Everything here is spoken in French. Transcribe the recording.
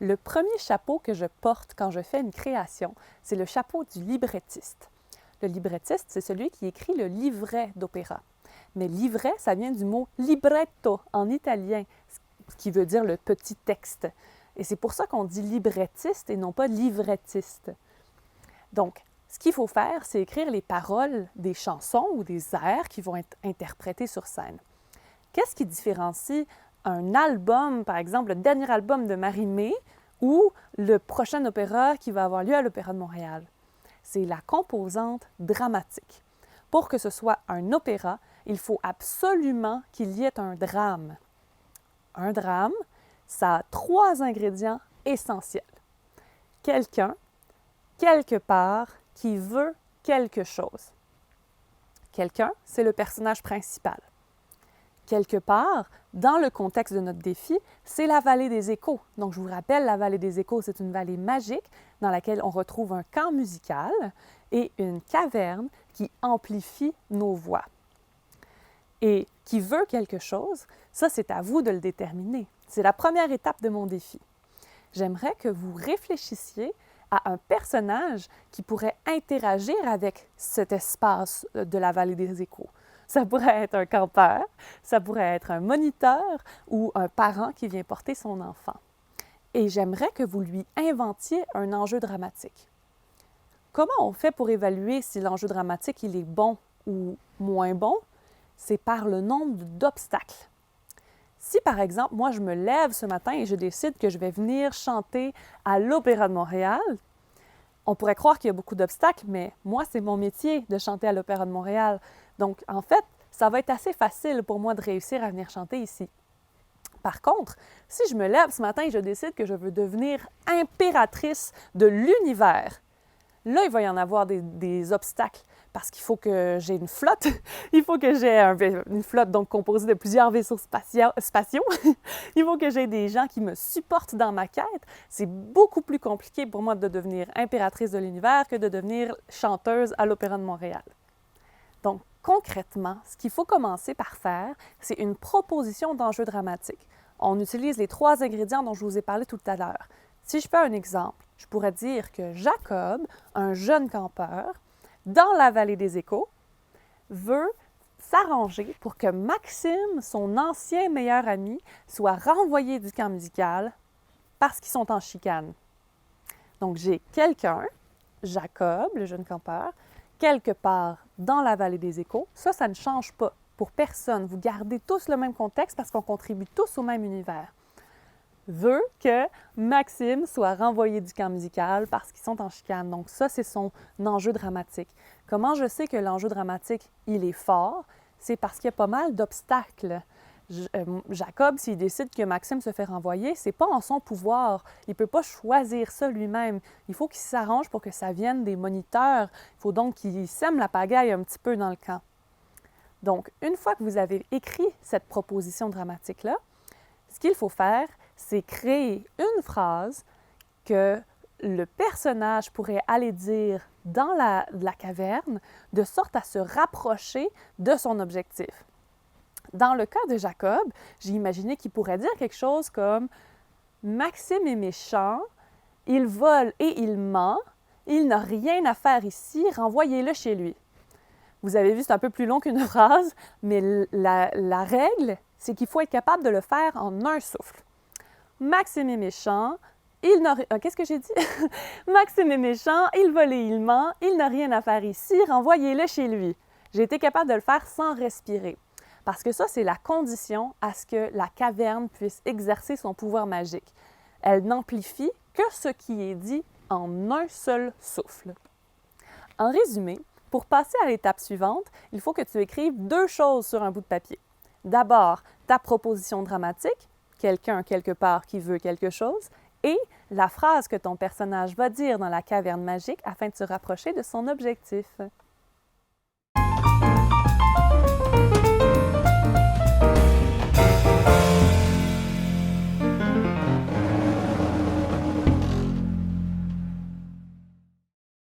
Le premier chapeau que je porte quand je fais une création, c'est le chapeau du librettiste. Le librettiste, c'est celui qui écrit le livret d'opéra. Mais livret, ça vient du mot libretto en italien, ce qui veut dire le petit texte. Et c'est pour ça qu'on dit librettiste et non pas livrettiste. Donc, ce qu'il faut faire, c'est écrire les paroles des chansons ou des airs qui vont être interprétés sur scène. Qu'est-ce qui différencie un album, par exemple le dernier album de Marie-Mé ou le prochain opéra qui va avoir lieu à l'Opéra de Montréal? C'est la composante dramatique. Pour que ce soit un opéra, il faut absolument qu'il y ait un drame. Un drame, ça a 3 ingrédients essentiels. Quelqu'un, quelque part, qui veut quelque chose. Quelqu'un, c'est le personnage principal. Quelque part, dans le contexte de notre défi, c'est la vallée des échos. Donc, je vous rappelle, la vallée des échos, c'est une vallée magique dans laquelle on retrouve un camp musical et une caverne qui amplifie nos voix. Et qui veut quelque chose, ça, c'est à vous de le déterminer. C'est la première étape de mon défi. J'aimerais que vous réfléchissiez à un personnage qui pourrait interagir avec cet espace de la vallée des échos. Ça pourrait être un campeur, ça pourrait être un moniteur ou un parent qui vient porter son enfant. Et j'aimerais que vous lui inventiez un enjeu dramatique. Comment on fait pour évaluer si l'enjeu dramatique il est bon ou moins bon? C'est par le nombre d'obstacles. Si, par exemple, moi, je me lève ce matin et je décide que je vais venir chanter à l'Opéra de Montréal, on pourrait croire qu'il y a beaucoup d'obstacles, mais moi, c'est mon métier de chanter à l'Opéra de Montréal. Donc, en fait, ça va être assez facile pour moi de réussir à venir chanter ici. Par contre, si je me lève ce matin et je décide que je veux devenir impératrice de l'univers, là, il va y en avoir des obstacles parce qu'il faut que j'ai une flotte. Il faut que j'ai une flotte donc composée de plusieurs vaisseaux spatiaux. Il faut que j'ai des gens qui me supportent dans ma quête. C'est beaucoup plus compliqué pour moi de devenir impératrice de l'univers que de devenir chanteuse à l'Opéra de Montréal. Donc, concrètement, ce qu'il faut commencer par faire, c'est une proposition d'enjeu dramatique. On utilise les 3 ingrédients dont je vous ai parlé tout à l'heure. Si je fais un exemple, je pourrais dire que Jacob, un jeune campeur, dans la vallée des échos, veut s'arranger pour que Maxime, son ancien meilleur ami, soit renvoyé du camp musical parce qu'ils sont en chicane. Donc, j'ai quelqu'un, Jacob, le jeune campeur, quelque part dans la vallée des échos. Ça ne change pas pour personne. Vous gardez tous le même contexte parce qu'on contribue tous au même univers. Veut que Maxime soit renvoyé du camp musical parce qu'ils sont en chicane. Donc ça, c'est son enjeu dramatique. Comment je sais que l'enjeu dramatique, il est fort? C'est parce qu'il y a pas mal d'obstacles. Jacob, s'il décide que Maxime se fait renvoyer, c'est pas en son pouvoir. Il peut pas choisir ça lui-même. Il faut qu'il s'arrange pour que ça vienne des moniteurs. Il faut donc qu'il sème la pagaille un petit peu dans le camp. Donc, une fois que vous avez écrit cette proposition dramatique-là, ce qu'il faut faire, c'est créer une phrase que le personnage pourrait aller dire dans la caverne de sorte à se rapprocher de son objectif. Dans le cas de Jacob, j'ai imaginé qu'il pourrait dire quelque chose comme « Maxime est méchant, il vole et il ment, il n'a rien à faire ici, renvoyez-le chez lui. » Vous avez vu, c'est un peu plus long qu'une phrase, mais la règle, c'est qu'il faut être capable de le faire en un souffle. Maxime est méchant, il n'a... qu'est-ce que j'ai dit? Maxime est méchant, il vole et il ment, il n'a rien à faire ici, renvoyez-le chez lui. J'ai été capable de le faire sans respirer. Parce que ça, c'est la condition à ce que la caverne puisse exercer son pouvoir magique. Elle n'amplifie que ce qui est dit en un seul souffle. En résumé, pour passer à l'étape suivante, il faut que tu écrives 2 choses sur un bout de papier. D'abord, ta proposition dramatique, quelqu'un quelque part qui veut quelque chose, et la phrase que ton personnage va dire dans la caverne magique afin de se rapprocher de son objectif.